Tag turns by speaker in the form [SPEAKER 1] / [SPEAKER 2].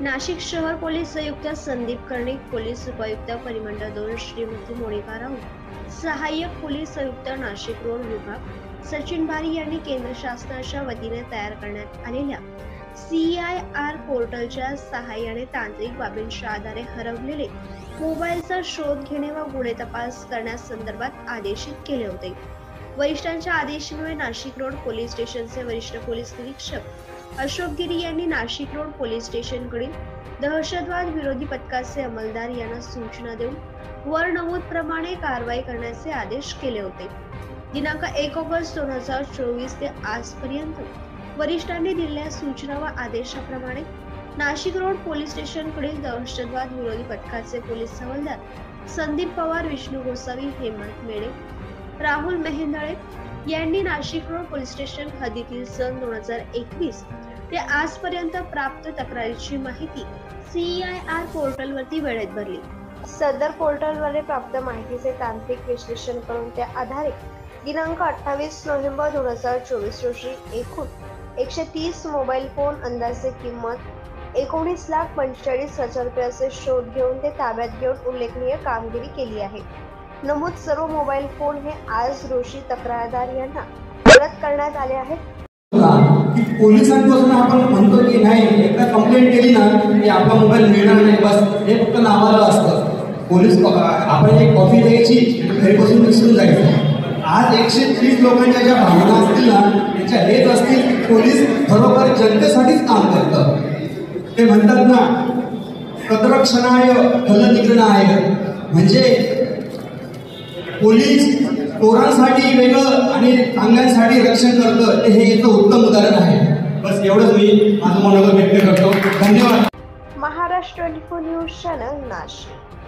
[SPEAKER 1] नाशिक शहर पोलीस आयुक्त संदीप कर्णिक, पोलीस उपायुक्त परिमंडळ 2 श्रीमती मोनिका राऊत, सहाय्यक पोलीस आयुक्त नाशिक रोड विभाग सचिन भारी यांनी केंद्र शासनाच्या वतीने तयार करण्यात आलेल्या CIR पोर्टलच्या सहाय्याने तांत्रिक बाबींच्या आधारे हरवलेले मोबाईलचा शोध घेणे व गुन्हे तपास करण्यासंदर्भात आदेशित केले होते। वरिष्ठांच्या आदेशामुळे नाशिक रोड पोलीस स्टेशनचे वरिष्ठ पोलीस निरीक्षक अशोक गिरी यांनी नाशिक रोड पोलीस स्टेशनकडील दहशतवाद विरोधी पथकाचे अंमलदार यांना सूचना देऊन वर नमूद प्रमाणे कारवाई करण्याचे आदेश केले होते। दिनांक 1 ऑगस्ट 2024 ते आजपर्यंत वरिष्ठांनी दिलेल्या सूचना व आदेशाप्रमाणे नाशिक रोड पोलीस स्टेशनकडील दहशतवाद विरोधी पथकाचे पोलीस हवालदार संदीप पवार, विष्णू गोसावी, हेमंत मेडे, राहुल मेहेंदळे यांनी नाशिक रोड पोलीस स्टेशन हद्दीतील सन 2021 ते आजपर्यंत प्राप्त तक्रारीची माहिती CIR पोर्टलवरती वेळेत भरली। सदर पोर्टलद्वारे प्राप्त माहितीचे तांत्रिक विश्लेषण करून त्या आधारे दिनांक 28 नोव्हेंबर 2024 रोजी एकूण 130 मोबाईल फोन अंदाजे किंमत 19,45,000 रुपये असे शोध घेऊन ते ताब्यात घेऊन उल्लेखनीय कामगिरी केली आहे। नमूद सर्व मोबाईल फोन हे आज रोजी तक्रारदार यांना परत करण्यात आले आहेत।
[SPEAKER 2] की पोलिसांपासून आपण म्हणतो की नाही, एकदा कंप्लेंट केली ना की आपला मोबाईल मिळणार नाही, बस हे फक्त नावाला असतं। पोलीस आपण एक कॉफी द्यायची, घरी बसून विसरून जायचं। आज 130 लोकांच्या ज्या भावना असतील ना, त्यांच्या हेच असतील, पोलीस खरोखर जनतेसाठीच काम करतं। ते म्हणतात ना, तत्रक्षणाय फलनिग्रहणाय, म्हणजे पोलीस चोरांसाठी वेगळं आणि चांगल्यांसाठी रक्षण करतं, ते हे याचं उत्तम उदाहरण आहे। बस एवढंच मी माझं मनोगत व्यक्त करतो। धन्यवाद।
[SPEAKER 1] Maharashtra news channel Nashik.